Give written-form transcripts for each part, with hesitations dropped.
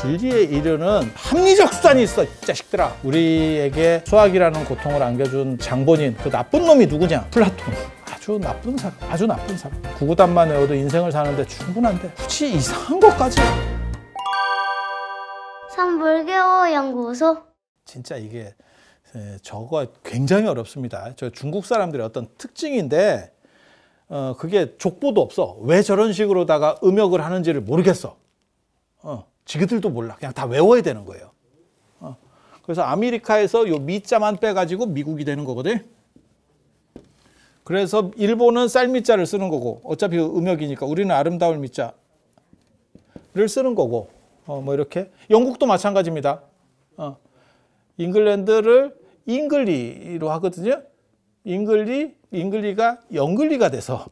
진리에 이르는 합리적 수단이 있어, 이 자식들아. 우리에게 수학이라는 고통을 안겨준 장본인, 그 나쁜 놈이 누구냐? 플라톤. 아주 나쁜 사람, 아주 나쁜 사람. 구구단만 외워도 인생을 사는데 충분한데 굳이 이상한 것까지. 선불교 연구소. 진짜 이게 저거 굉장히 어렵습니다. 저 중국 사람들의 어떤 특징인데 그게 족보도 없어. 왜 저런 식으로다가 음역을 하는지를 모르겠어. 지그들도 몰라. 그냥 다 외워야 되는 거예요. 그래서 아메리카에서 요 미자만 빼가지고 미국이 되는 거거든. 그래서 일본은 쌀미자를 쓰는 거고, 어차피 음역이니까 우리는 아름다울 미자를 쓰는 거고, 뭐 이렇게. 영국도 마찬가지입니다. 잉글랜드를 잉글리로 하거든요. 잉글리가 영글리가 돼서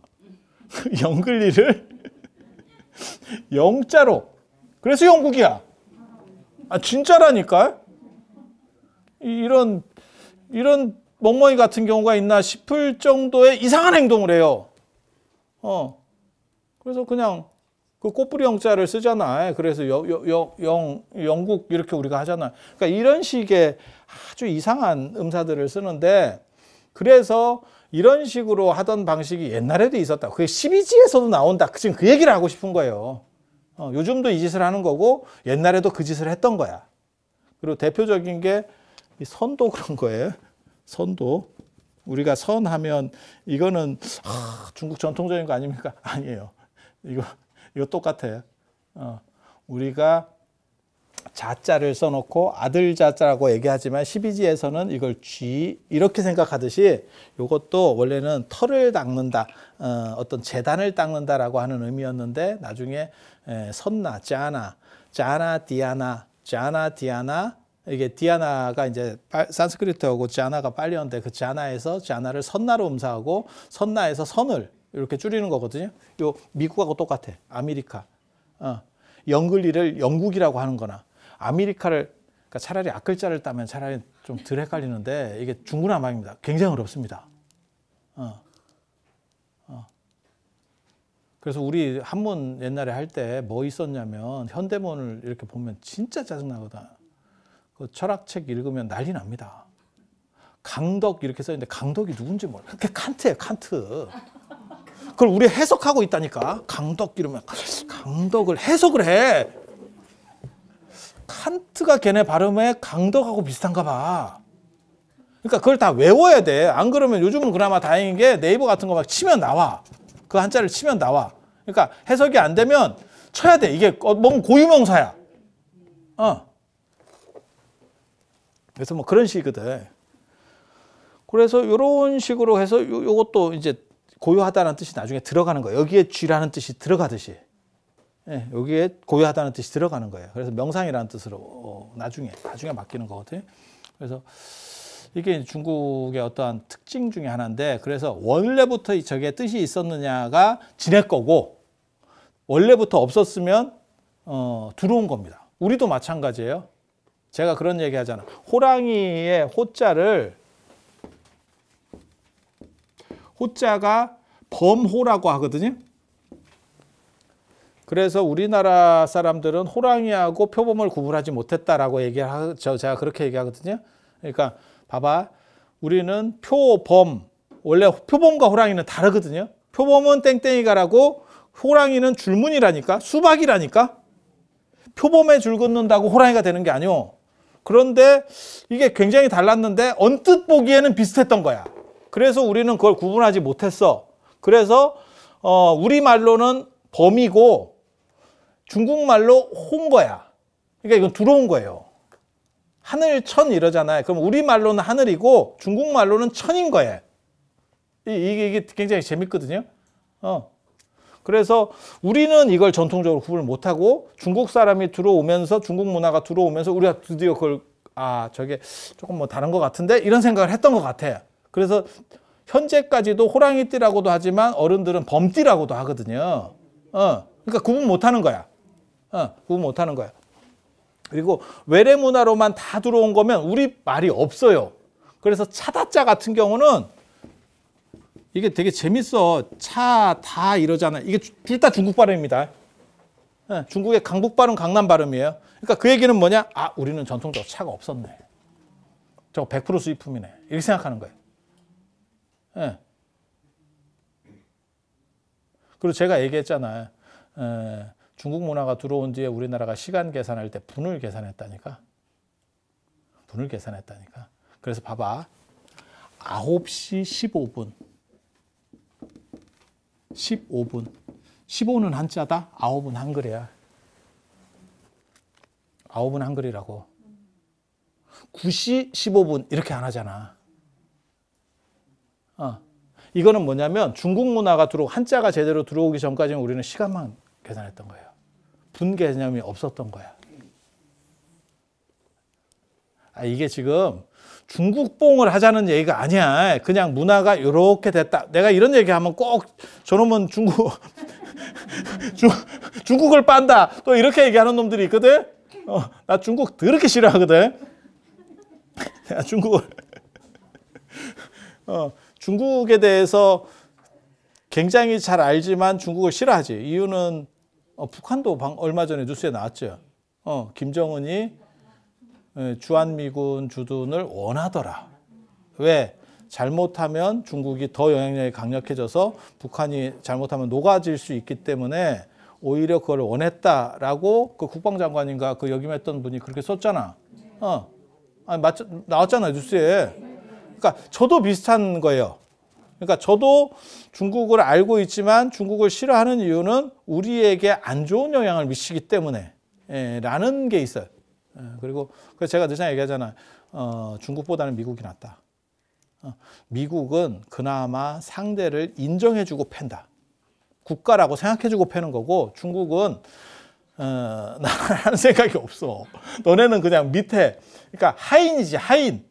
영글리를 영자로. 그래서 영국이야. 진짜라니까. 이런 멍멍이 같은 경우가 있나 싶을 정도의 이상한 행동을 해요. 그래서 그냥 그 꽃뿌리 영자를 쓰잖아. 그래서 영국 이렇게 우리가 하잖아. 그러니까 이런 식의 아주 이상한 음사들을 쓰는데, 그래서 이런 식으로 하던 방식이 옛날에도 있었다. 그게 12지에서도 나온다. 지금 그 얘기를 하고 싶은 거예요. 요즘도 이 짓을 하는 거고 옛날에도 그 짓을 했던 거야. 그리고 대표적인 게 이 선도 그런 거예요. 선도. 우리가 선하면 이거는 중국 전통적인 거 아닙니까? 아니에요. 이거 똑같아요. 우리가 자자를 써놓고 아들 자자라고 얘기하지만 12지에서는 이걸 쥐 이렇게 생각하듯이 이것도 원래는 털을 닦는다, 어떤 재단을 닦는다라고 하는 의미였는데 나중에 선나, 짜나, 디아나 이게 디아나가 이제 산스크리트하고 자나가 빨리언데 그 자나에서 자나를 선나로 음사하고 선나에서 선을 이렇게 줄이는 거거든요. 요 미국하고 똑같아. 아메리카. 영글리를 영국이라고 하는 거나 아메리카를, 그러니까 차라리 앞글자를 따면 차라리 좀 덜 헷갈리는데 이게 중구난방입니다. 굉장히 어렵습니다. 그래서 우리 한문 옛날에 할 때 뭐 있었냐면 현대문을 이렇게 보면 진짜 짜증나거든. 그 철학책 읽으면 난리 납니다. 강덕 이렇게 써있는데 강덕이 누군지 몰라. 그게 칸트예요, 칸트. 그걸 우리 해석하고 있다니까. 강덕 이러면 강덕을 해석을 해. 칸트가 걔네 발음에 강덕하고 비슷한가 봐. 그러니까 그걸 다 외워야 돼. 안 그러면 요즘은 그나마 다행인 게 네이버 같은 거 막 치면 나와. 그 한자를 치면 나와. 그러니까 해석이 안 되면 쳐야 돼. 이게 뭔 고유명사야. 그래서 뭐 그런 식이거든. 그래서 이런 식으로 해서 요것도 이제 고요하다는 뜻이 나중에 들어가는 거예요. 여기에 쥐라는 뜻이 들어가듯이. 여기에 고요하다는 뜻이 들어가는 거예요. 그래서 명상이라는 뜻으로 나중에 바뀌는 거거든요. 그래서 이게 중국의 어떠한 특징 중에 하나인데, 그래서 원래부터 저게 뜻이 있었느냐가 지네 거고, 원래부터 없었으면 들어온 겁니다. 우리도 마찬가지예요. 제가 그런 얘기 하잖아. 호랑이의 호자가 범호라고 하거든요. 그래서 우리나라 사람들은 호랑이하고 표범을 구분하지 못했다라고 제가 그렇게 얘기하거든요. 그러니까 봐봐. 우리는 표범, 원래 표범과 호랑이는 다르거든요. 표범은 땡땡이가라고, 호랑이는 줄무늬라니까, 수박이라니까. 표범에 줄 긋는다고 호랑이가 되는 게 아니오. 그런데 이게 굉장히 달랐는데 언뜻 보기에는 비슷했던 거야. 그래서 우리는 그걸 구분하지 못했어. 그래서 우리말로는 범이고 중국말로 홍 거야. 그러니까 이건 들어온 거예요. 하늘 천 이러잖아요. 그럼 우리말로는 하늘이고 중국말로는 천인 거예요. 이게 굉장히 재밌거든요. 그래서 우리는 이걸 전통적으로 구분을 못하고 중국 사람이 들어오면서, 중국 문화가 들어오면서 우리가 드디어 그걸 저게 조금 뭐 다른 것 같은데 이런 생각을 했던 것 같아요. 그래서 현재까지도 호랑이띠라고도 하지만 어른들은 범띠라고도 하거든요. 그러니까 구분 못하는 거야. 구분 못하는 거야. 그리고 외래 문화로만 다 들어온 거면 우리 말이 없어요. 그래서 차다자 같은 경우는 이게 되게 재밌어. 차, 다 이러잖아요. 이게 둘 다 중국 발음입니다. 중국의 강북 발음, 강남 발음이에요. 그러니까 그 얘기는 뭐냐? 아, 우리는 전통적으로 차가 없었네. 저거 100% 수입품이네. 이렇게 생각하는 거예요. 예. 그리고 제가 얘기했잖아요. 중국 문화가 들어온 뒤에 우리나라가 시간 계산할 때 분을 계산했다니까. 분을 계산했다니까. 그래서 봐봐. 9시 15분. 15분. 15는 한자다? 9은 한글이야. 9은 한글이라고. 9시 15분 이렇게 안 하잖아. 이거는 뭐냐면 중국 문화가 한자가 제대로 들어오기 전까지는 우리는 시간만 계산했던 거예요. 분 개념이 없었던 거야. 이게 지금 중국뽕을 하자는 얘기가 아니야. 그냥 문화가 이렇게 됐다. 내가 이런 얘기하면 꼭 저놈은 중국을 빤다. 또 이렇게 얘기하는 놈들이 있거든. 나 중국 더럽게 싫어하거든. 내가 중국에 대해서 굉장히 잘 알지만 중국을 싫어하지. 이유는 북한도 얼마 전에 뉴스에 나왔죠. 김정은이 주한미군 주둔을 원하더라. 왜? 잘못하면 중국이 더 영향력이 강력해져서 북한이 잘못하면 녹아질 수 있기 때문에 오히려 그걸 원했다라고 그 국방장관인가 그 역임했던 분이 그렇게 썼잖아. 아니, 나왔잖아, 뉴스에. 그러니까 저도 비슷한 거예요. 그러니까 저도 중국을 알고 있지만 중국을 싫어하는 이유는 우리에게 안 좋은 영향을 미치기 때문에 라는 게 있어요. 그리고 그래서 제가 늘 얘기하잖아요. 중국보다는 미국이 낫다. 미국은 그나마 상대를 인정해주고 팬다. 국가라고 생각해주고 패는 거고 중국은 나라는 생각이 없어. 너네는 그냥 밑에 그러니까 하인이지 하인.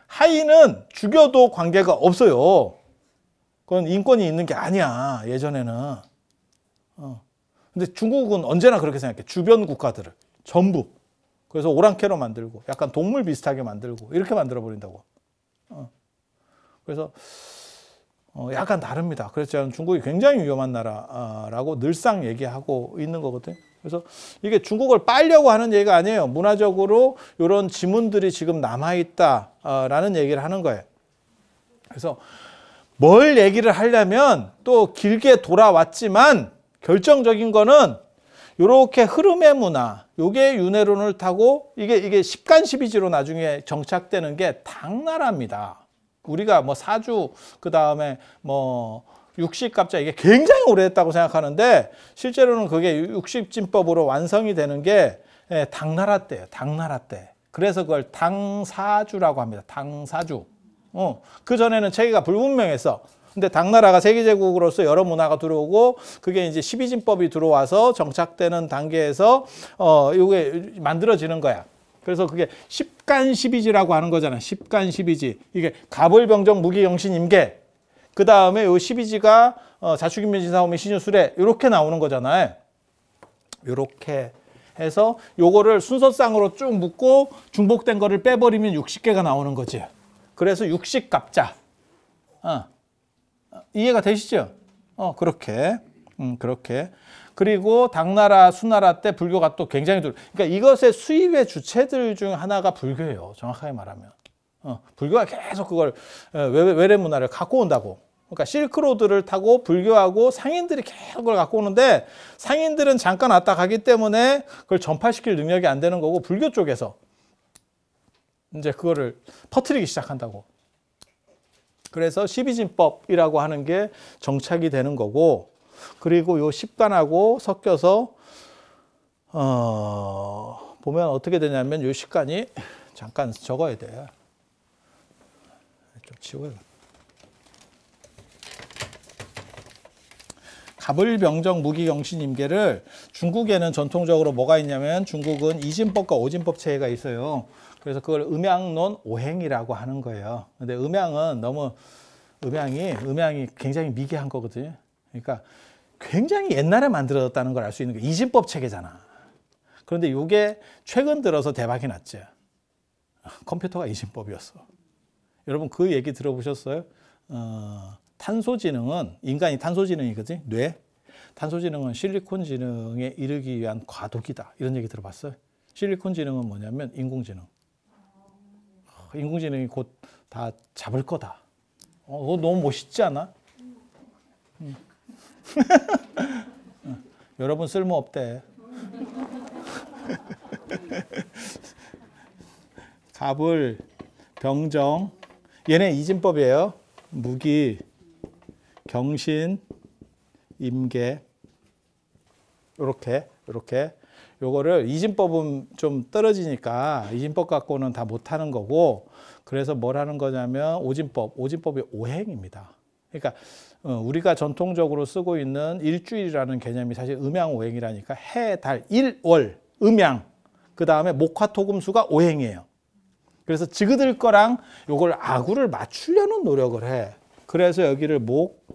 하인은 죽여도 관계가 없어요. 그건 인권이 있는 게 아니야. 예전에는. 근데 중국은 언제나 그렇게 생각해. 주변 국가들을 전부. 그래서 오랑캐로 만들고 약간 동물 비슷하게 만들고 이렇게 만들어 버린다고. 그래서 약간 다릅니다. 그래서 저는 중국이 굉장히 위험한 나라라고 늘상 얘기하고 있는 거거든요. 그래서 이게 중국을 빨려고 하는 얘기가 아니에요. 문화적으로 이런 지문들이 지금 남아있다라는 얘기를 하는 거예요. 그래서 뭘 얘기를 하려면 또 길게 돌아왔지만 결정적인 거는 이렇게 흐름의 문화, 요게 윤회론을 타고 이게 십간십이지로 나중에 정착되는 게 당나라입니다. 우리가 뭐 사주, 그 다음에 뭐 육식갑자 이게 굉장히 오래됐다고 생각하는데 실제로는 그게 육식진법으로 완성이 되는 게 당나라 때예요. 당나라 때. 그래서 그걸 당사주라고 합니다. 당사주. 그 전에는 체계가 불분명했어. 근데 당나라가 세계제국으로서 여러 문화가 들어오고 그게 이제 12진법이 들어와서 정착되는 단계에서 이게 만들어지는 거야. 그래서 그게 십간십이지라고 하는 거잖아. 십간십이지. 이게 갑을병정 무기영신 임계. 그 다음에 요 12지가 자축인민진사오미 신유술에 이렇게 나오는 거잖아요. 이렇게 해서 요거를 순서상으로 쭉 묶고 중복된 거를 빼버리면 60개가 나오는 거지. 그래서 60갑자. 이해가 되시죠? 그렇게. 그렇게. 그리고 당나라, 수나라 때 불교가 또 굉장히 그러니까 이것의 수입의 주체들 중 하나가 불교예요. 정확하게 말하면. 불교가 계속 그걸 외래 문화를 갖고 온다고. 그러니까 실크로드를 타고 불교하고 상인들이 계속 그걸 갖고 오는데 상인들은 잠깐 왔다 가기 때문에 그걸 전파시킬 능력이 안 되는 거고 불교 쪽에서 이제 그거를 퍼뜨리기 시작한다고. 그래서 12진법이라고 하는 게 정착이 되는 거고 그리고 요 십간하고 섞여서 보면 어떻게 되냐면 요 십간이 잠깐 적어야 돼요. 좀 치워요. 갑을병정 무기경신임계를 중국에는 전통적으로 뭐가 있냐면 중국은 이진법과 오진법 체계가 있어요. 그래서 그걸 음양론 오행이라고 하는 거예요. 근데 음양은 너무 음양이 굉장히 미개한 거거든요. 그러니까 굉장히 옛날에 만들어졌다는 걸 알 수 있는 게 이진법 체계잖아. 그런데 이게 최근 들어서 대박이 났죠. 컴퓨터가 이진법이었어. 여러분 그 얘기 들어보셨어요? 탄소지능은 인간이 탄소지능이거든. 뇌. 탄소지능은 실리콘 지능에 이르기 위한 과도기다. 이런 얘기 들어봤어요? 실리콘 지능은 뭐냐면 인공지능. 인공지능이 곧 다 잡을 거다. 그거 너무 멋있지 않아? 여러분 쓸모없대. 갑을, 병정, 얘네 이진법이에요. 무기, 경신, 임계, 요렇게 요거를 이진법은 좀 떨어지니까 이진법 갖고는 다 못하는 거고, 그래서 뭘 하는 거냐면 오진법이 오행입니다. 그러니까 우리가 전통적으로 쓰고 있는 일주일이라는 개념이 사실 음양오행이라니까 해, 달, 일, 월, 음양, 그 다음에 목화토금수가 오행이에요. 그래서 지그들 거랑 요걸 아구를 맞추려는 노력을 해. 그래서 여기를 목,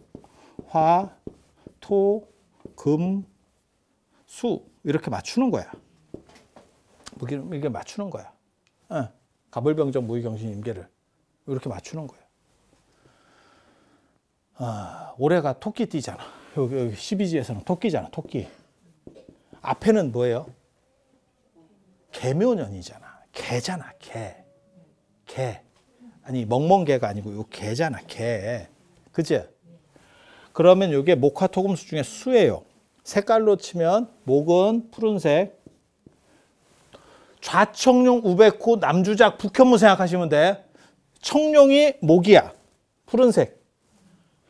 화, 토, 금, 수 이렇게 맞추는 거야. 이렇게 맞추는 거야. 갑을병정 무기경신 임계를 이렇게 맞추는 거야. 올해가 토끼띠잖아. 여기 12지에서는 토끼잖아. 토끼. 앞에는 뭐예요? 개묘년이잖아. 개잖아. 개. 아니 멍멍개가 아니고 요 개잖아. 개. 그치? 그러면 이게 목화토금수 중에 수예요. 색깔로 치면 목은 푸른색, 좌청룡, 우백호, 남주작, 북현무 생각하시면 돼. 청룡이 목이야. 푸른색.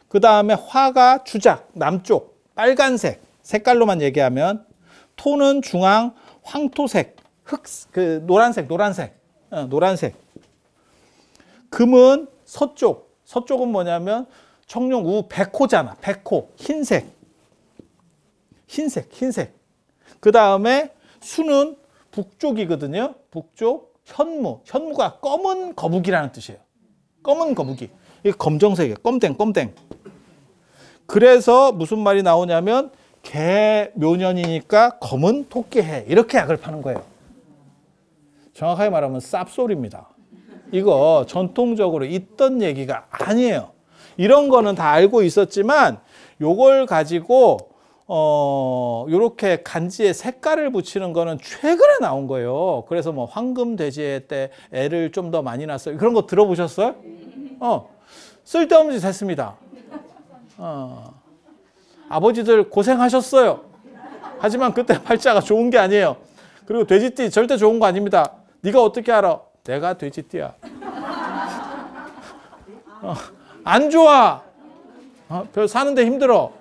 그 다음에 화가 주작, 남쪽, 빨간색. 색깔로만 얘기하면 토는 중앙, 황토색, 노란색. 노란색. 금은 서쪽. 서쪽은 뭐냐면 청룡, 우, 백호잖아. 백호, 흰색. 그 다음에 수는 북쪽이거든요. 북쪽, 현무. 현무가 검은 거북이라는 뜻이에요. 검은 거북이. 이게 검정색이에요. 껌땡. 그래서 무슨 말이 나오냐면 개묘년이니까 검은 토끼해. 이렇게 약을 파는 거예요. 정확하게 말하면 쌉소리입니다. 이거 전통적으로 있던 얘기가 아니에요. 이런 거는 다 알고 있었지만 요걸 가지고 요렇게 간지에 색깔을 붙이는 거는 최근에 나온 거예요. 그래서 뭐 황금 돼지의 때 애를 좀 더 많이 낳았어요. 그런 거 들어보셨어요? 쓸데없는 짓 했습니다. 아버지들 고생하셨어요. 하지만 그때 팔자가 좋은 게 아니에요. 그리고 돼지띠 절대 좋은 거 아닙니다. 네가 어떻게 알아? 내가 돼지띠야. 안 좋아. 별 사는데 힘들어.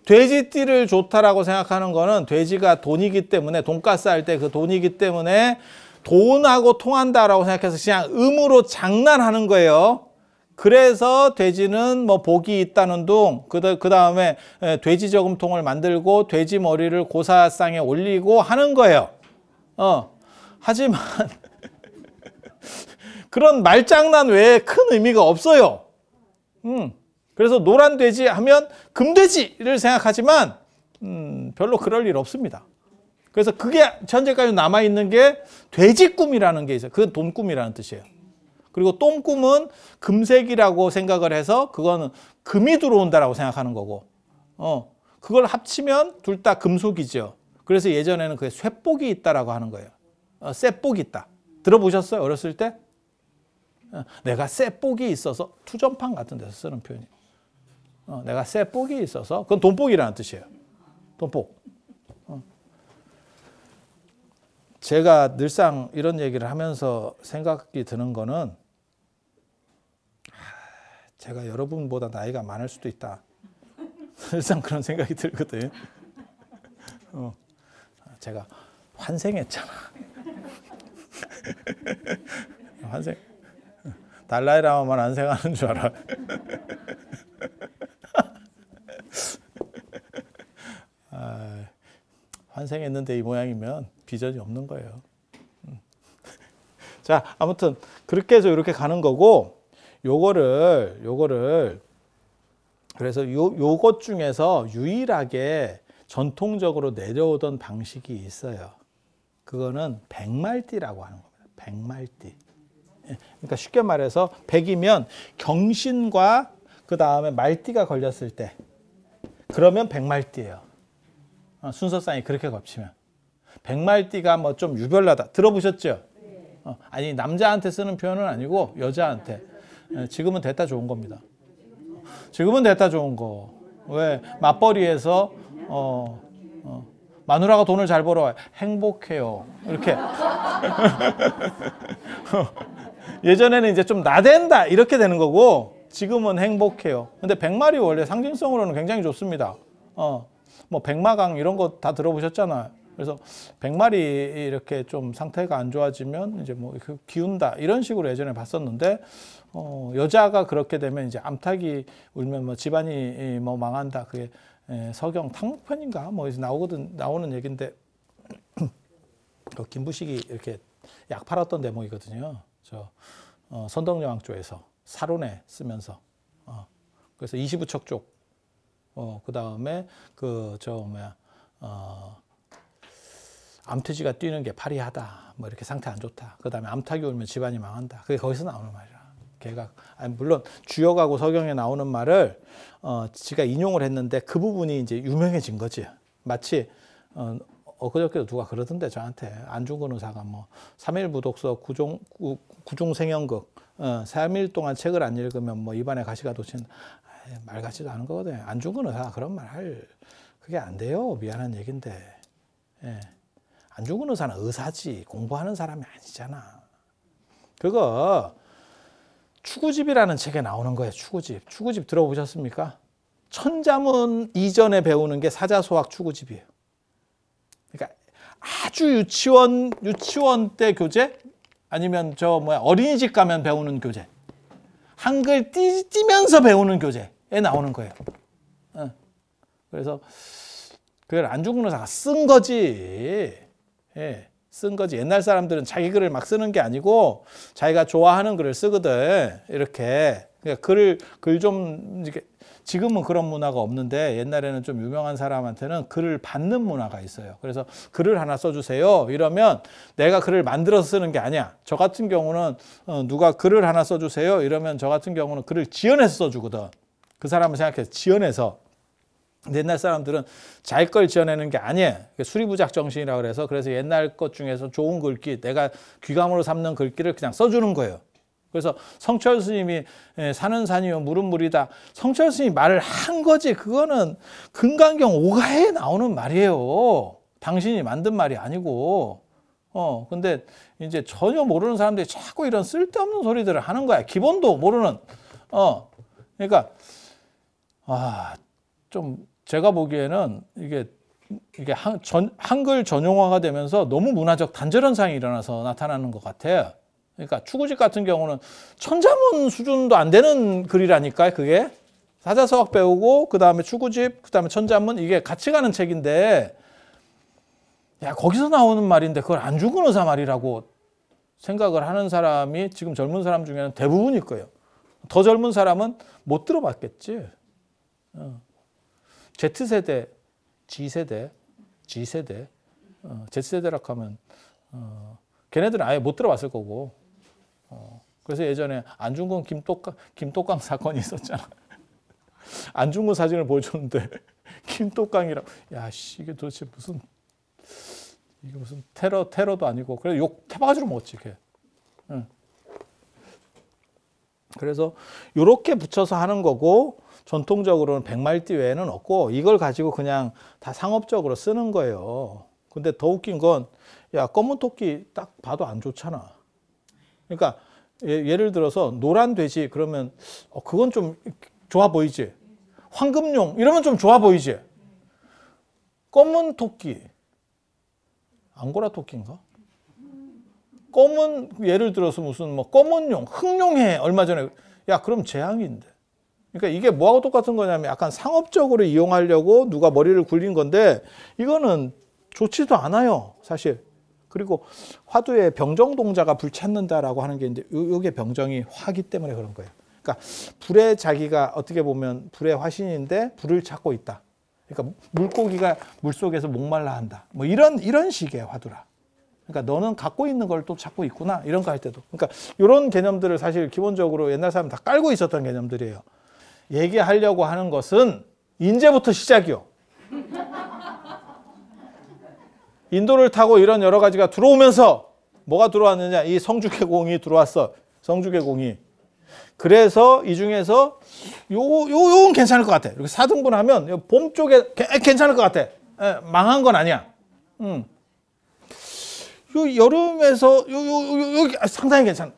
돼지띠를 좋다라고 생각하는 거는 돼지가 돈이기 때문에, 돈가스 할 때 그 돈이기 때문에 돈하고 통한다라고 생각해서 그냥 음으로 장난하는 거예요. 그래서 돼지는 뭐 복이 있다는 둥, 그 다음에 돼지 저금통을 만들고 돼지 머리를 고사상에 올리고 하는 거예요. 하지만 그런 말장난 외에 큰 의미가 없어요. 그래서 노란 돼지 하면 금돼지를 생각하지만 별로 그럴 일 없습니다. 그래서 그게 현재까지 남아있는 게 돼지꿈이라는 게 있어요. 그건 돈꿈이라는 뜻이에요. 그리고 똥꿈은 금색이라고 생각을 해서 그거는 금이 들어온다라고 생각하는 거고, 그걸 합치면 둘 다 금속이죠. 그래서 예전에는 그게 쇠복이 있다라고 하는 거예요. 쇠복이 있다. 들어보셨어요? 어렸을 때? 내가 쇠복이 있어서, 투전판 같은 데서 쓰는 표현이에요. 내가 쇠복이 있어서, 그건 돈복이라는 뜻이에요. 돈복. 제가 늘상 이런 얘기를 하면서 생각이 드는 거는, 제가 여러분보다 나이가 많을 수도 있다. 늘상 그런 생각이 들거든. 제가 환생했잖아. 환생. 달라이라마만 환생하는 줄 알아. 환생했는데 이 모양이면 비전이 없는 거예요. 자, 아무튼 그렇게 해서 이렇게 가는 거고, 요거를 그래서 요것 중에서 유일하게 전통적으로 내려오던 방식이 있어요. 그거는 백말띠라고 하는 겁니다. 백말띠. 그러니까 쉽게 말해서 백이면 경신과 그 다음에 말띠가 걸렸을 때, 그러면 백말띠예요. 순서상이 그렇게 겹치면. 백말띠가 뭐 좀 유별나다. 들어보셨죠? 아니 남자한테 쓰는 표현은 아니고 여자한테. 지금은 됐다 좋은 겁니다. 지금은 됐다 좋은 거. 왜? 맞벌이에서 마누라가 돈을 잘 벌어와요. 행복해요. 이렇게. 예전에는 이제 좀 나댄다 이렇게 되는 거고 지금은 행복해요. 근데 백말이 원래 상징성으로는 굉장히 좋습니다. 뭐 백마강 이런 거 다 들어보셨잖아요. 그래서 백말이 이렇게 좀 상태가 안 좋아지면 이제 뭐 기운다 이런 식으로 예전에 봤었는데 여자가 그렇게 되면 이제 암탉이 울면 뭐 집안이 뭐 망한다. 그게 서경 탕목편인가 뭐 나오는 얘기인데 김부식이 이렇게 약 팔았던 대목이거든요. 저 선덕여왕조에서 사론에 쓰면서 그래서 이시부척족 그 다음에 암돼지가 뛰는 게 파리하다 뭐 이렇게 상태 안 좋다. 그 다음에 암탉이 울면 집안이 망한다. 그게 거기서 나오는 말이야. 걔가 물론 주역하고 서경에 나오는 말을 지가 인용을 했는데 그 부분이 이제 유명해진 거지. 마치 그저께도 누가 그러던데 저한테 안중근 의사가 뭐 3일 부독서 구중생연극 3일 동안 책을 안 읽으면 뭐 입안에 가시가 돋친다. 말 같지도 않은 거거든. 안중근 의사가 그런 말 할 그게 안 돼요. 미안한 얘긴데. 예. 안중근 의사는 의사지 공부하는 사람이 아니잖아. 그거 추구집이라는 책에 나오는 거예요. 추구집. 추구집 들어보셨습니까? 천자문 이전에 배우는 게 사자소학 추구집이에요. 그러니까 아주 유치원 때 교재 아니면 어린이집 가면 배우는 교재. 한글 띄면서 배우는 교재에 나오는 거예요. 그래서 그걸 안중근 의사가 쓴 거지. 예, 쓴 거지. 옛날 사람들은 자기 글을 막 쓰는 게 아니고 자기가 좋아하는 글을 쓰거든. 이렇게. 그러니까 글 좀 지금은 그런 문화가 없는데 옛날에는 좀 유명한 사람한테는 글을 받는 문화가 있어요. 그래서 글을 하나 써주세요. 이러면 내가 글을 만들어서 쓰는 게 아니야. 저 같은 경우는 누가 글을 하나 써주세요. 이러면 저 같은 경우는 글을 지어내서 써주거든. 그 사람을 생각해서 지어내서. 근데 옛날 사람들은 자기 걸 지어내는 게 아니에요. 수리부작 정신이라고 그래서 옛날 것 중에서 좋은 글귀, 내가 귀감으로 삼는 글귀를 그냥 써주는 거예요. 그래서 성철 스님이 산은 산이요 물은 물이다. 성철 스님이 말을 한 거지. 그거는 금강경 오가에 나오는 말이에요. 당신이 만든 말이 아니고. 근데 이제 전혀 모르는 사람들이 자꾸 이런 쓸데없는 소리들을 하는 거야. 기본도 모르는. 그러니까 좀 제가 보기에는 이게 한글 전용화가 되면서 너무 문화적 단절현상이 일어나서 나타나는 것 같아요. 그러니까 추구집 같은 경우는 천자문 수준도 안 되는 글이라니까. 그게 사자서학 배우고 그 다음에 추구집 그 다음에 천자문 이게 같이 가는 책인데 야 거기서 나오는 말인데 그걸 안중근 의사 말이라고 생각을 하는 사람이 지금 젊은 사람 중에는 대부분일 거예요. 더 젊은 사람은 못 들어봤겠지. Z세대, G세대, G세대, Z세대라고 하면 걔네들은 아예 못 들어봤을 거고. 그래서 예전에 안중근 김똑강 사건이 있었잖아. 안중근 사진을 보여줬는데 김똑강이라고. 야, 씨, 이게 도대체 이게 무슨 테러도 아니고. 그래서 욕 태바가지로 먹었지, 걔. 그래서 요렇게 붙여서 하는 거고 전통적으로는 백말띠 외에는 없고 이걸 가지고 그냥 다 상업적으로 쓰는 거예요. 근데 더 웃긴 건 야 검은 토끼 딱 봐도 안 좋잖아. 그러니까 예를 들어서 노란 돼지 그러면 그건 좀 좋아 보이지. 황금용 이러면 좀 좋아 보이지. 검은 토끼 앙고라 토끼인가? 검은 예를 들어서 무슨 뭐 검은 용, 흑룡해 얼마 전에 야 그럼 재앙인데. 그러니까 이게 뭐하고 똑같은 거냐면 약간 상업적으로 이용하려고 누가 머리를 굴린 건데 이거는 좋지도 않아요, 사실. 그리고 화두에 병정동자가 불 찾는다라고 하는 게 있는데 요게 병정이 화기 때문에 그런 거예요. 그러니까 불에 자기가 어떻게 보면 불의 화신인데 불을 찾고 있다. 그러니까 물고기가 물속에서 목말라 한다. 뭐 이런 식의 화두라. 그러니까 너는 갖고 있는 걸 또 찾고 있구나. 이런 거 할 때도. 그러니까 이런 개념들을 사실 기본적으로 옛날 사람 다 깔고 있었던 개념들이에요. 얘기하려고 하는 것은 이제부터 시작이요. 인도를 타고 이런 여러 가지가 들어오면서 뭐가 들어왔느냐? 이 성주계공이 들어왔어. 성주계공이. 그래서 이 중에서 요건 괜찮을 것 같아. 이렇게 4등분하면 봄 쪽에 괜찮을 것 같아. 망한 건 아니야. 요 여름에서 여기 상당히 괜찮아.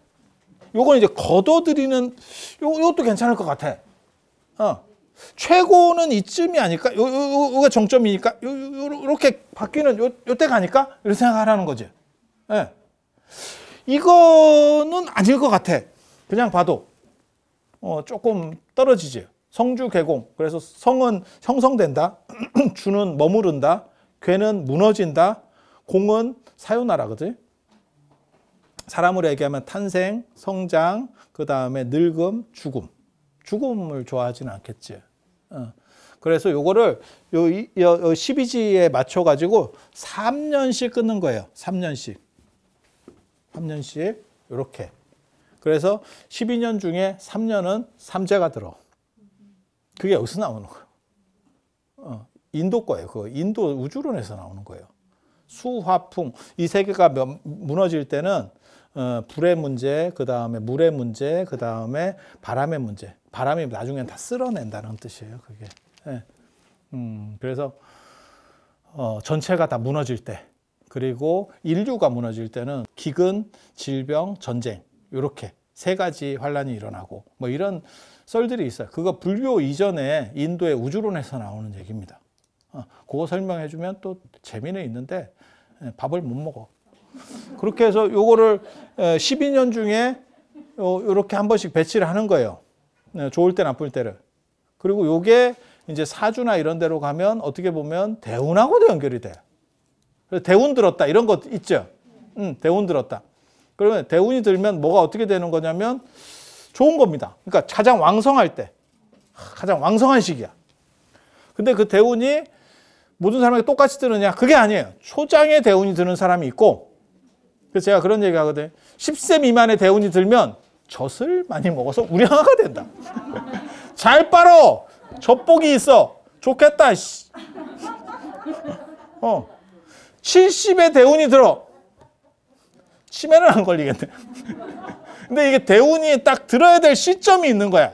요건 이제 걷어들이는 요것도 괜찮을 것 같아. 최고는 이쯤이 아닐까? 요가 정점이니까 요렇게 바뀌는 요때가 아닐까? 이렇게 생각하라는 거지. 예. 이거는 아닐 것 같아. 그냥 봐도 조금 떨어지지. 성주계공. 그래서 성은 형성된다. 주는 머무른다. 괴는 무너진다. 공은 사요나라거든. 사람으로 얘기하면 탄생, 성장, 그 다음에 늙음, 죽음. 죽음을 좋아하지는 않겠지. 그래서 요거를 요 12지에 맞춰가지고 3년씩 끊는 거예요. 3년씩. 3년씩. 요렇게. 그래서 12년 중에 3년은 삼재가 들어. 그게 여기서 나오는 거예요. 인도 거예요. 그거 인도 우주론에서 나오는 거예요. 수, 화, 풍. 이 세계가 무너질 때는 불의 문제, 그 다음에 물의 문제, 그 다음에 바람의 문제. 바람이 나중엔 다 쓸어낸다는 뜻이에요. 그게. 예. 그래서 전체가 다 무너질 때, 그리고 인류가 무너질 때는 기근, 질병, 전쟁 이렇게 세 가지 환란이 일어나고 뭐 이런 썰들이 있어요. 그거 불교 이전에 인도의 우주론에서 나오는 얘기입니다. 그거 설명해주면 또 재미는 있는데 밥을 못 먹어. 그렇게 해서 요거를 12년 중에 이렇게 한 번씩 배치를 하는 거예요. 좋을 때 나쁠 때를. 그리고 요게 이제 사주나 이런 데로 가면 어떻게 보면 대운하고도 연결이 돼요. 그래서 대운 들었다 이런 거 있죠. 대운 들었다. 그러면 대운이 들면 뭐가 어떻게 되는 거냐면 좋은 겁니다. 그러니까 가장 왕성할 때, 가장 왕성한 시기야. 근데 그 대운이 모든 사람에게 똑같이 드느냐? 그게 아니에요. 초장에 대운이 드는 사람이 있고, 그래서 제가 그런 얘기 하거든요. 10세 미만의 대운이 들면 젖을 많이 먹어서 우량아가 된다. 잘 빨어. 젖복이 있어. 좋겠다. 70의 대운이 들어. 치매는 안 걸리겠네. 근데 이게 대운이 딱 들어야 될 시점이 있는 거야.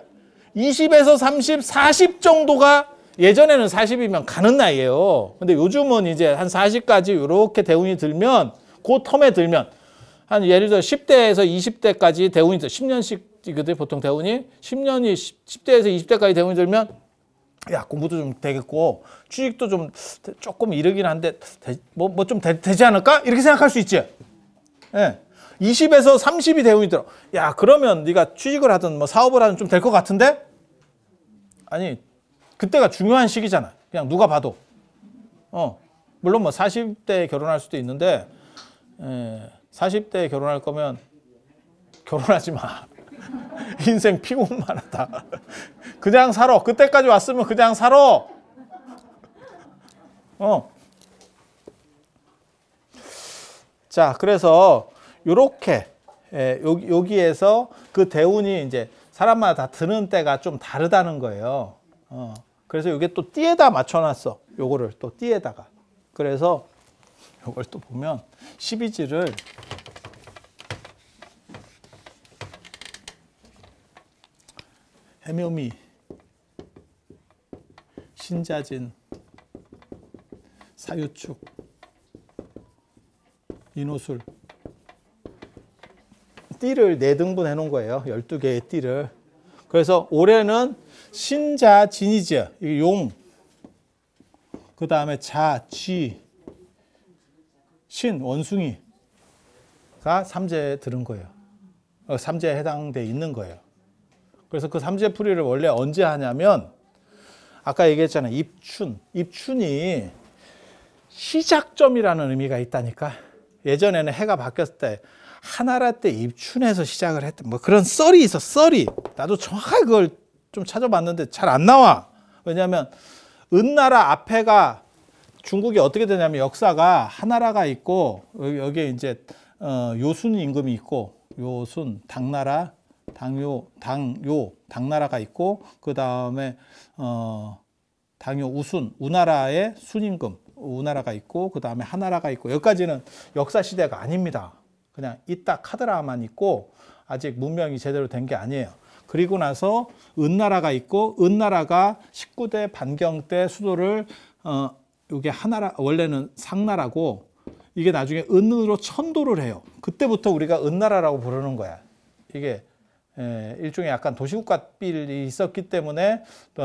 20에서 30, 40 정도가 예전에는 40이면 가는 나이예요. 근데 요즘은 이제 한 40까지 이렇게 대운이 들면, 그 텀에 들면, 한 예를 들어 10대에서 20대까지 대운이 들어. 10년씩이거든, 보통 대운이. 10년이 10대에서 20대까지 대운이 들면, 야, 공부도 좀 되겠고, 취직도 좀 조금 이르긴 한데, 뭐 좀 되지 않을까? 이렇게 생각할 수 있지. 예. 20에서 30이 대운이 들어. 야, 그러면 네가 취직을 하든 뭐 사업을 하든 좀 될 것 같은데? 아니, 그때가 중요한 시기잖아. 그냥 누가 봐도. 물론 뭐 40대에 결혼할 수도 있는데, 40대에 결혼할 거면 결혼하지 마. 인생 피곤만 하다. 그냥 살아. 그때까지 왔으면 그냥 살아. 자, 그래서 요렇게 여기에서 그 대운이 이제 사람마다 다 드는 때가 좀 다르다는 거예요. 그래서 이게 또 띠에다 맞춰놨어. 요거를 또 띠에다가. 그래서 요걸 또 보면 12지를 해묘미, 신자진, 사유축, 인호술. 띠를 4등분 해놓은 거예요. 12개의 띠를. 그래서 올해는 신자, 진이죠. 용. 그 다음에 자, 쥐, 신, 원숭이가 삼재에 들은 거예요. 삼재에 해당돼 있는 거예요. 그래서 그 삼재풀이를 원래 언제 하냐면, 아까 얘기했잖아요. 입춘. 입춘이 시작점이라는 의미가 있다니까. 예전에는 해가 바뀌었을 때 하나라 때 입춘에서 시작을 했던 뭐 그런 썰이 있어. 썰이. 나도 정확하게 그걸 좀 찾아봤는데 잘 안 나와. 왜냐하면 은나라 앞에가 중국이 어떻게 되냐면 역사가 하나라가 있고 여기에 이제 요순 임금이 있고 요순, 당나라, 당요, 당나라가 있고 그 다음에 당요, 우순, 우나라의 순임금, 우나라가 있고 그 다음에 하나라가 있고 여기까지는 역사 시대가 아닙니다. 그냥 이따 카드라만 있고 아직 문명이 제대로 된 게 아니에요. 그리고 나서 은나라가 있고 은나라가 19대 반경 때 수도를 이게 하나라 원래는 상나라고 이게 나중에 은으로 천도를 해요. 그때부터 우리가 은나라라고 부르는 거야. 이게 일종의 약간 도시국가삘이 있었기 때문에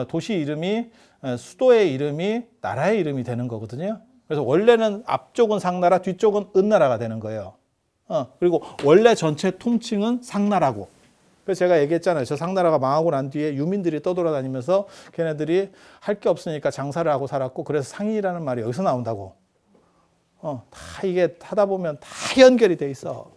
도시 이름이 수도의 이름이 나라의 이름이 되는 거거든요. 그래서 원래는 앞쪽은 상나라, 뒤쪽은 은나라가 되는 거예요. 그리고 원래 전체 통칭은 상나라고. 그래서 제가 얘기했잖아요. 저 상나라가 망하고 난 뒤에 유민들이 떠돌아다니면서 걔네들이 할 게 없으니까 장사를 하고 살았고 그래서 상인이라는 말이 여기서 나온다고. 다 이게 하다 보면 다 연결이 돼 있어.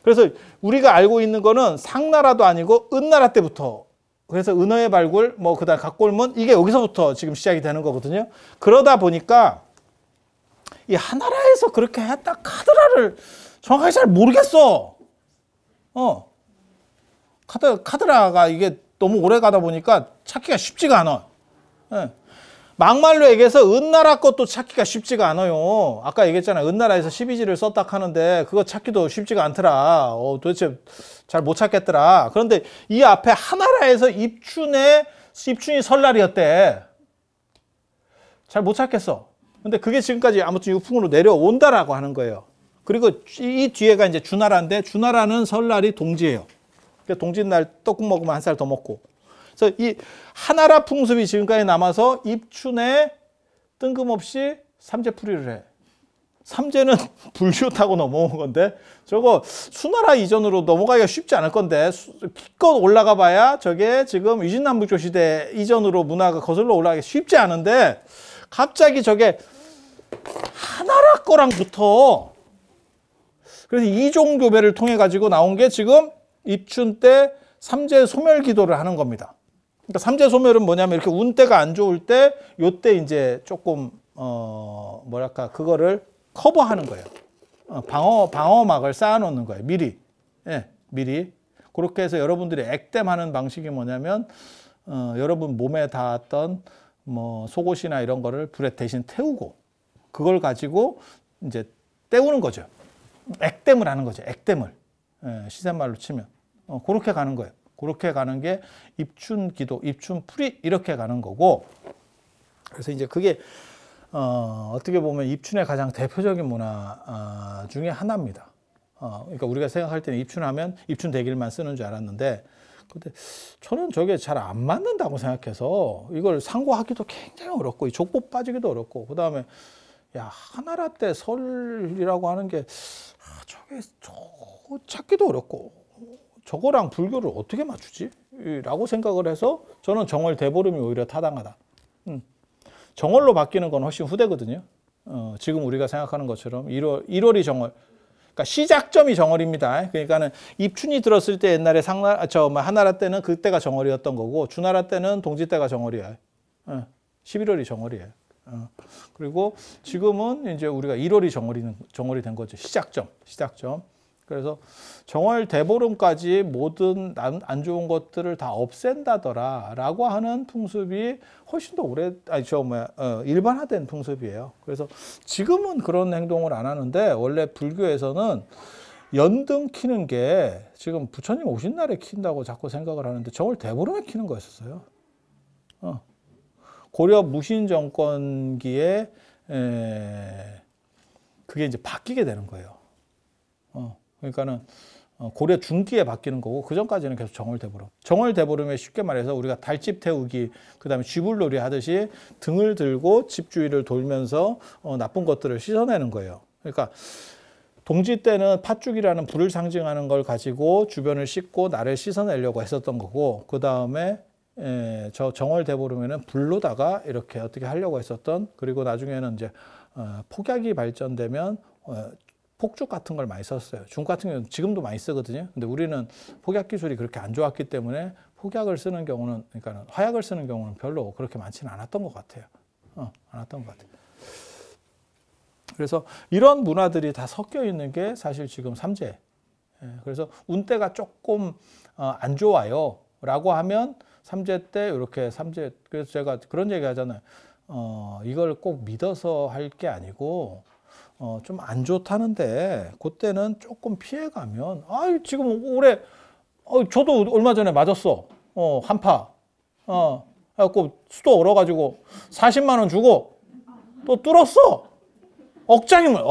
그래서 우리가 알고 있는 거는 상나라도 아니고 은나라 때부터. 그래서 은어의 발굴, 뭐 그다음 각골문 이게 여기서부터 지금 시작이 되는 거거든요. 그러다 보니까 이 하나라에서 그렇게 했다 카드라를 정확하게 잘 모르겠어. 카드라가 이게 너무 오래 가다 보니까 찾기가 쉽지가 않아. 막말로 얘기해서 은나라 것도 찾기가 쉽지가 않아요. 아까 얘기했잖아요. 은나라에서 12지를 썼다 하는데 그거 찾기도 쉽지가 않더라. 도대체 잘 못 찾겠더라. 그런데 이 앞에 하나라에서 입춘이 설날이었대. 잘 못 찾겠어. 근데 그게 지금까지 아무튼 유풍으로 내려온다라고 하는 거예요. 그리고 이 뒤에가 이제 주나라인데 주나라는 설날이 동지예요. 그러니까 동짓날 떡국 먹으면 한 살 더 먹고. 그래서 이 하나라 풍습이 지금까지 남아서 입춘에 뜬금없이 삼재풀이를 해. 삼재는 불교 타고 넘어온 건데 저거 수나라 이전으로 넘어가기가 쉽지 않을 건데 기껏 올라가 봐야 저게 지금 위진남북조 시대 이전으로 문화가 거슬러 올라가기 쉽지 않은데 갑자기 저게 하나라 거랑 붙어. 그래서 이종교배를 통해 가지고 나온 게 지금 입춘 때 삼재 소멸 기도를 하는 겁니다. 그러니까 삼재 소멸은 뭐냐면 이렇게 운때가 안 좋을 때 요때 이제 조금 뭐랄까 그거를 커버하는 거예요. 방어막을 쌓아놓는 거예요. 미리. 미리. 그렇게 해서 여러분들이 액땜하는 방식이 뭐냐면 여러분 몸에 닿았던 뭐 속옷이나 이런 거를 불에 대신 태우고 그걸 가지고 이제 때우는 거죠. 액땜을 하는 거죠. 액땜을. 시샘말로 치면. 그렇게 가는 거예요. 그렇게 가는 게 입춘 기도, 입춘 풀이 이렇게 가는 거고. 그래서 이제 그게 어떻게 보면 입춘의 가장 대표적인 문화 중에 하나입니다. 그러니까 우리가 생각할 때는 입춘하면 입춘 대길만 쓰는 줄 알았는데, 근데 저는 저게 잘 안 맞는다고 생각해서 이걸 상고하기도 굉장히 어렵고, 이 족보 빠지기도 어렵고, 그 다음에 야 하나라 때 설이라고 하는 게 저게 찾기도 어렵고, 저거랑 불교를 어떻게 맞추지? 라고 생각을 해서 저는 정월 대보름이 오히려 타당하다. 정월로 바뀌는 건 훨씬 후대거든요. 지금 우리가 생각하는 것처럼 1월이 정월. 그러니까 시작점이 정월입니다. 그러니까는 입춘이 들었을 때 옛날에 하나라 때는 그때가 정월이었던 거고, 주나라 때는 동지 때가 정월이야. 11월이 정월이에요. 그리고 지금은 이제 우리가 1월이 정월이 된 거죠. 시작점. 그래서 정월 대보름까지 모든 안 좋은 것들을 다 없앤다더라라고 하는 풍습이 훨씬 더 일반화된 풍습이에요. 그래서 지금은 그런 행동을 안 하는데, 원래 불교에서는 연등 키는 게 지금 부처님 오신 날에 킨다고 자꾸 생각을 하는데 정월 대보름에 키는 거였었어요. 고려 무신 정권기에 그게 이제 바뀌게 되는 거예요. 그러니까는 고려 중기에 바뀌는 거고, 그 전까지는 계속 정월 대보름. 정월 대보름에 쉽게 말해서 우리가 달집 태우기, 그 다음에 쥐불놀이 하듯이 등을 들고 집 주위를 돌면서 나쁜 것들을 씻어내는 거예요. 그러니까 동지 때는 팥죽이라는 불을 상징하는 걸 가지고 주변을 씻고 나를 씻어내려고 했었던 거고, 그 다음에 저 정월 대보름에는 불로다가 이렇게 어떻게 하려고 했었던, 그리고 나중에는 이제 폭약이 발전되면 폭죽 같은 걸 많이 썼어요. 중국 같은 경우는 지금도 많이 쓰거든요. 근데 우리는 폭약 기술이 그렇게 안 좋았기 때문에 폭약을 쓰는 경우는, 그러니까 화약을 쓰는 경우는 별로 그렇게 많지는 않았던 것 같아요. 그래서 이런 문화들이 다 섞여 있는 게 사실 지금 삼재. 그래서 운때가 조금 안 좋아요 라고 하면 삼재 때 이렇게 그래서 제가 그런 얘기 하잖아요. 이걸 꼭 믿어서 할 게 아니고 좀 안 좋다는데 그때는 조금 피해가면 지금 올해 저도 얼마 전에 맞았어. 한파. 그래갖고 수도 얼어가지고 40만 원 주고 또 뚫었어. 억장이면.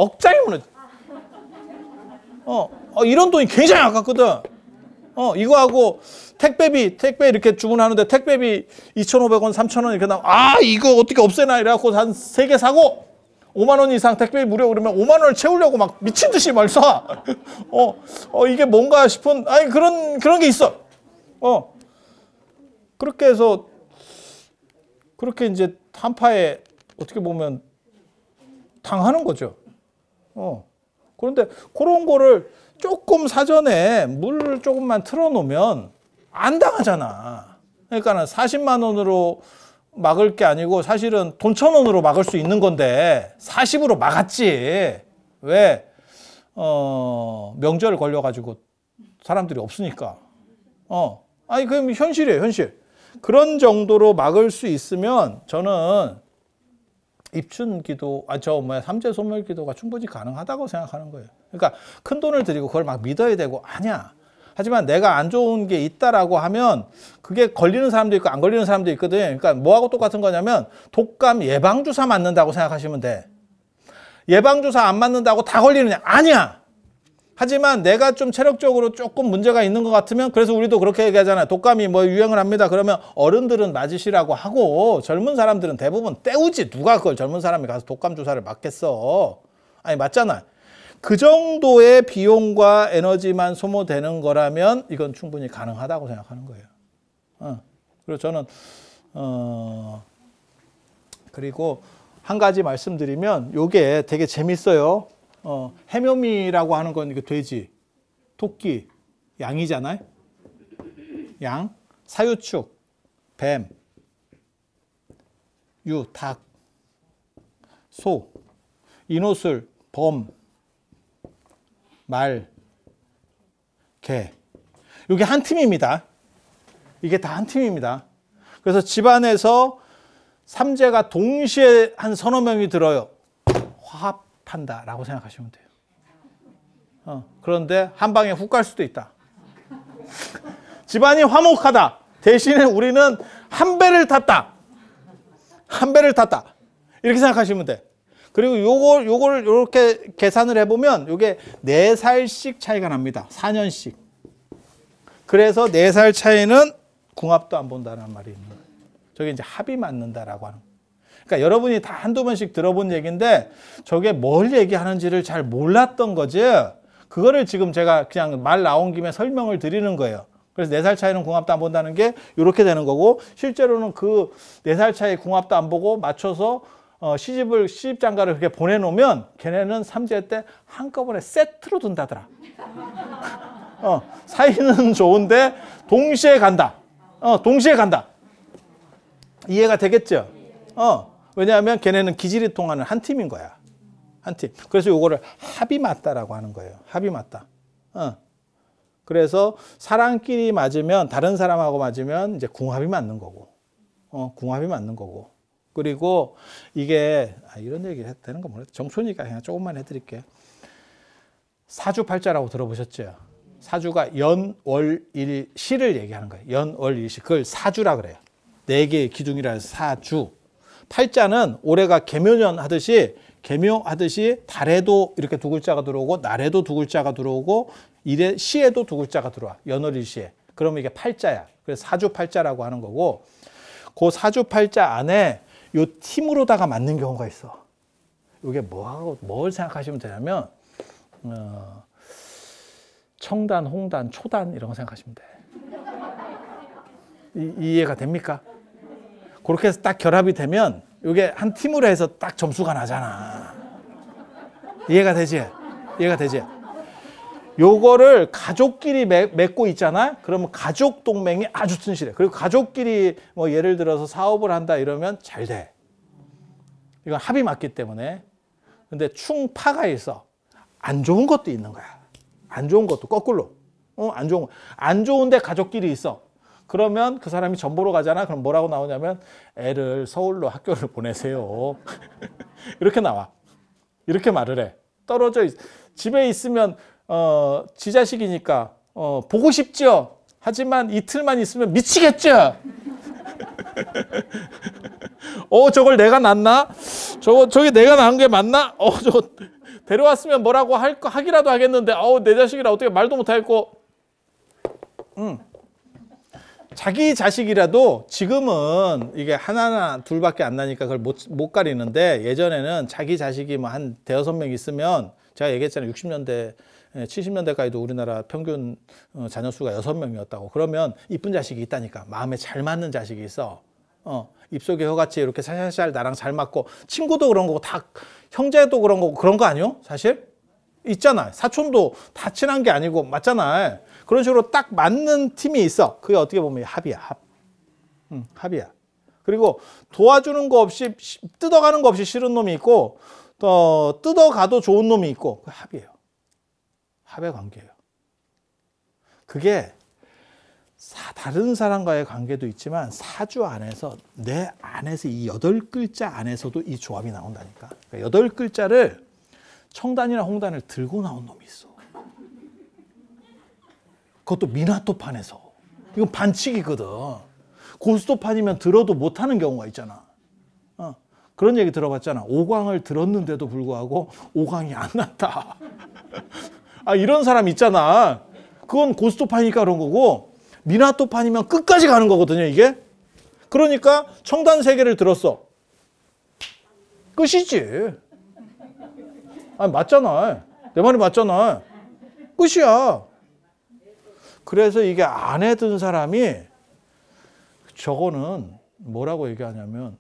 이런 돈이 굉장히 아깝거든. 이거하고 택배 이렇게 주문하는데 택배비 2,500원, 3,000원 이렇게 나오고, 이거 어떻게 없애나 이래갖고 한 3개 사고 5만 원 이상 택배비 무료 그러면 5만 원을 채우려고 막 미친 듯이 말 쏴. 이게 뭔가 싶은, 그런 게 있어. 그렇게 해서, 그렇게 이제 한파에 어떻게 보면 당하는 거죠. 그런데 그런 거를 조금 사전에 물을 조금만 틀어놓으면 안 당하잖아. 그러니까는 40만 원으로 막을 게 아니고 사실은 돈 1,000원으로 막을 수 있는 건데 40으로 막았지. 왜? 명절 걸려가지고 사람들이 없으니까. 그럼 현실이에요, 현실. 그런 정도로 막을 수 있으면 저는 입춘기도, 삼재소멸기도가 충분히 가능하다고 생각하는 거예요. 그러니까 큰 돈을 들이고 그걸 막 믿어야 되고 아니야. 하지만 내가 안 좋은 게 있다라고 하면 그게 걸리는 사람도 있고 안 걸리는 사람도 있거든. 그러니까 뭐하고 똑같은 거냐면 독감 예방주사 맞는다고 생각하시면 돼. 예방주사 안 맞는다고 다 걸리느냐? 아니야. 하지만 내가 좀 체력적으로 조금 문제가 있는 것 같으면, 그래서 우리도 그렇게 얘기하잖아요. 독감이 유행을 합니다. 그러면 어른들은 맞으시라고 하고 젊은 사람들은 대부분 때우지. 누가 그걸 젊은 사람이 가서 독감 주사를 맞겠어. 맞잖아. 그 정도의 비용과 에너지만 소모되는 거라면 이건 충분히 가능하다고 생각하는 거예요. 그리고 저는 그리고 한 가지 말씀드리면 요게 되게 재밌어요. 해묘미라고 하는 건 이게 돼지, 토끼, 양이잖아요. 양, 사유축, 뱀, 유, 닭, 소, 인호술, 범, 말, 개. 이게 한 팀입니다. 이게 다 한 팀입니다. 그래서 집안에서 삼재가 동시에 한 서너 명이 들어요. 화합한다라고 생각하시면 돼요. 그런데 한 방에 훅 갈 수도 있다. 집안이 화목하다. 대신에 우리는 한 배를 탔다. 이렇게 생각하시면 돼. 그리고 요걸 이렇게 계산을 해보면 요게 4살씩 차이가 납니다. 4년씩. 그래서 4살 차이는 궁합도 안 본다는 말이 있는 거예요. 저게 이제 합이 맞는다라고 하는 거예요. 그러니까 여러분이 다 한두 번씩 들어본 얘기인데 저게 뭘 얘기하는지를 잘 몰랐던 거지. 그거를 지금 제가 그냥 말 나온 김에 설명을 드리는 거예요. 그래서 4살 차이는 궁합도 안 본다는 게 이렇게 되는 거고, 실제로는 그 4살 차이 궁합도 안 보고 맞춰서 시집장가를 그렇게 보내놓으면 걔네는 삼재 때 한꺼번에 세트로 둔다더라. 사이는 좋은데 동시에 간다. 동시에 간다. 이해가 되겠죠? 왜냐하면 걔네는 기질이 통하는 한 팀인 거야. 한 팀. 그래서 요거를 합이 맞다라고 하는 거예요. 합이 맞다. 그래서 사람끼리 맞으면, 다른 사람하고 맞으면 이제 궁합이 맞는 거고. 궁합이 맞는 거고. 그리고 이게 이런 얘기 해도 되는 거 모르겠어요. 정초니까 그냥 조금만 해드릴게요. 사주팔자라고 들어보셨죠? 사주가 연, 월, 일, 시를 얘기하는 거예요. 연, 월, 일, 시. 그걸 사주라 그래요. 4개의 기둥이라 해서 사주. 팔자는 올해가 개묘년 하듯이 달에도 이렇게 2글자가 들어오고 날에도 2글자가 들어오고 시에도 2글자가 들어와. 연월일시에. 그러면 이게 팔자야. 그래서 사주팔자라고 하는 거고, 그 사주팔자 안에 요 팀으로다가 맞는 경우가 있어. 이게 뭘 생각하시면 되냐면 청단, 홍단, 초단 이런 거 생각하시면 돼. 이해가 됩니까? 그렇게 해서 딱 결합이 되면 이게 한 팀으로 해서 딱 점수가 나잖아. 이해가 되지? 요거를 가족끼리 맺고 있잖아. 그러면 가족 동맹이 아주 튼실해. 그리고 가족끼리 예를 들어서 사업을 한다 이러면 잘 돼. 이건 합이 맞기 때문에. 근데 충파가 있어. 안 좋은 것도 있는 거야. 안 좋은 것도 거꾸로. 안 좋은데 가족끼리 있어. 그러면 그 사람이 점 보러 가잖아. 그럼 뭐라고 나오냐면 애를 서울로 학교를 보내세요. 이렇게 나와. 이렇게 말을 해. 집에 있으면 지 자식이니까 보고 싶죠. 하지만 이틀만 있으면 미치겠죠. 저걸 내가 낳나? 저게 내가 낳은 게 맞나? 저거 데려왔으면 뭐라고 하기라도 하겠는데, 내 자식이라 어떻게 말도 못하겠고. 자기 자식이라도 지금은 이게 하나나 둘밖에 안 나니까 그걸 못 가리는데, 예전에는 자기 자식이 뭐 한 대여섯 명 있으면, 제가 얘기했잖아요. 60년대, 70년대까지도 우리나라 평균 자녀 수가 6명이었다고. 그러면 이쁜 자식이 있다니까. 마음에 잘 맞는 자식이 있어. 입속에 혀같이 이렇게 살살 나랑 잘 맞고, 친구도 그런 거고, 다 형제도 그런 거고, 그런 거 아니요? 사실? 있잖아. 사촌도 다 친한 게 아니고, 맞잖아. 그런 식으로 딱 맞는 팀이 있어. 그게 어떻게 보면 합이야, 합. 합이야. 그리고 도와주는 거 없이, 뜯어가는 거 없이 싫은 놈이 있고, 또 뜯어가도 좋은 놈이 있고, 그 합이에요. 합의 관계예요. 그게 다른 사람과의 관계도 있지만 사주 안에서, 내 안에서 이 8글자 안에서도 이 조합이 나온다니까. 그러니까 8글자를 청단이나 홍단을 들고 나온 놈이 있어. 그것도 미나토판에서. 이건 반칙이거든. 고스톱판이면 들어도 못하는 경우가 있잖아. 그런 얘기 들어봤잖아. 5강을 들었는데도 불구하고 5강이 안 났다. 이런 사람 있잖아. 그건 고스톱판이니까 그런 거고, 미나토판이면 끝까지 가는 거거든요, 이게. 그러니까 청단 3개를 들었어. 끝이지. 맞잖아. 내 말이 맞잖아. 끝이야. 그래서 이게 안에 든 사람이, 저거는 뭐라고 얘기하냐면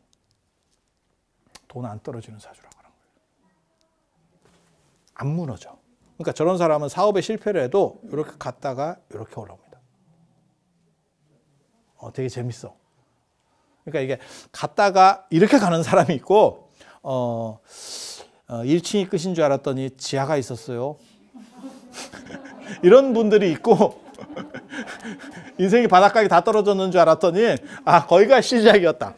돈 안 떨어지는 사주라고 하는 거예요. 안 무너져. 그러니까 저런 사람은 사업에 실패를 해도 이렇게 갔다가 이렇게 올라옵니다. 되게 재밌어. 그러니까 이게 갔다가 이렇게 가는 사람이 있고, 1층이 끝인 줄 알았더니 지하가 있었어요. 이런 분들이 있고, 인생이 바닥까지 다 떨어졌는 줄 알았더니 거기가 시작이었다.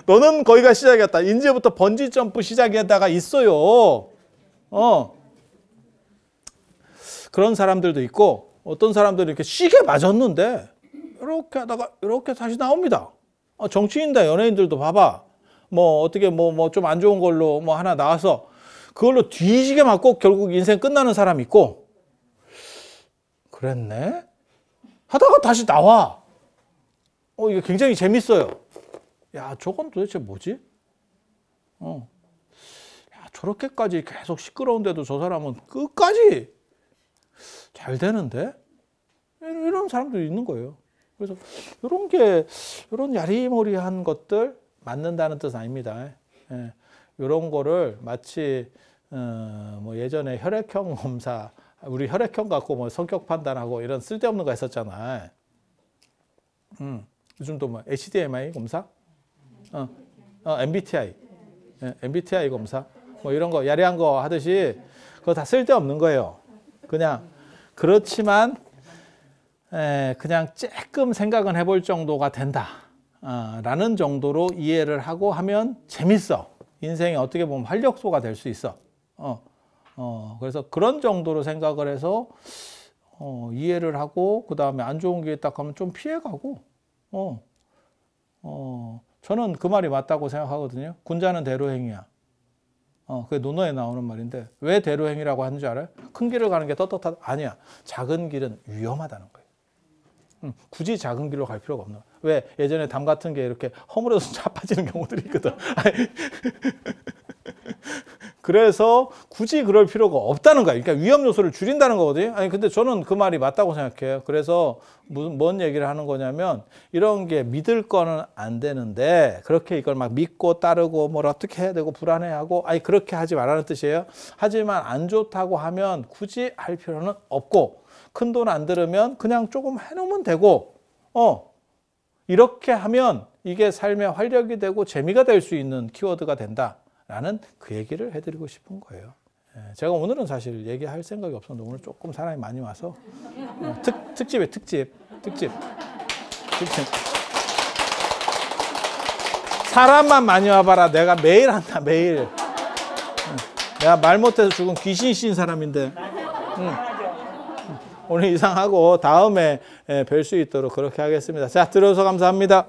너는 거기가 시작이었다. 이제부터 번지 점프 시작에다가 있어요. 그런 사람들도 있고, 어떤 사람들은 이렇게 시계 맞았는데 이렇게 하다가 이렇게 다시 나옵니다. 정치인다 연예인들도 봐봐. 어떻게 좀 안 좋은 걸로 하나 나와서 그걸로 뒤지게 맞고 결국 인생 끝나는 사람 있고, 그랬네? 하다가 다시 나와. 이게 굉장히 재밌어요. 야, 저건 도대체 뭐지? 저렇게까지 계속 시끄러운데도 저 사람은 끝까지 잘 되는데? 이런 사람도 있는 거예요. 그래서 이런 야리모리한 것들 맞는다는 뜻 아닙니다. 이런 거를 마치 예전에 혈액형 검사, 우리 혈액형 갖고 성격 판단하고 이런 쓸데없는 거 했었잖아. 요즘도 HDMI 검사, MBTI, MBTI 검사, 이런 거 야리한 거 하듯이 그거 다 쓸데없는 거예요. 그냥 그렇지만 그냥 조금 생각은 해볼 정도가 된다. 라는 정도로 이해를 하고 하면 재밌어. 인생이 어떻게 보면 활력소가 될 수 있어. 그래서 그런 정도로 생각을 해서 이해를 하고, 그 다음에 안 좋은 게 딱 하면 좀 피해가고, 저는 그 말이 맞다고 생각하거든요. 군자는 대로행이야. 그게 논어에 나오는 말인데, 왜 대로행이라고 하는 줄 알아요? 큰 길을 가는 게 떳떳하다? 아니야. 작은 길은 위험하다는 거예요. 굳이 작은 길로 갈 필요가 없는 거야. 왜? 예전에 담 같은 게 이렇게 허물어서 자빠지는 경우들이 있거든. 그래서 굳이 그럴 필요가 없다는 거야. 그러니까 위험 요소를 줄인다는 거거든요. 근데 저는 그 말이 맞다고 생각해요. 그래서 뭔 얘기를 하는 거냐면, 이런 게 믿을 거는 안 되는데 그렇게 이걸 막 믿고 따르고 뭘 어떻게 해야 되고 불안해하고, 그렇게 하지 말라는 뜻이에요. 하지만 안 좋다고 하면 굳이 할 필요는 없고, 큰 돈 안 들으면 그냥 조금 해놓으면 되고, 이렇게 하면 이게 삶의 활력이 되고 재미가 될 수 있는 키워드가 된다라는 그 얘기를 해드리고 싶은 거예요. 제가 오늘은 사실 얘기할 생각이 없었는데 오늘 조금 사람이 많이 와서 특집이에요. 특집. 그치? 사람만 많이 와봐라. 내가 매일 한다, 매일. 내가 말 못해서 죽은 귀신 씌인 사람인데. 오늘 이상하고 다음에 뵐 수 있도록 그렇게 하겠습니다. 자, 들어줘서 감사합니다.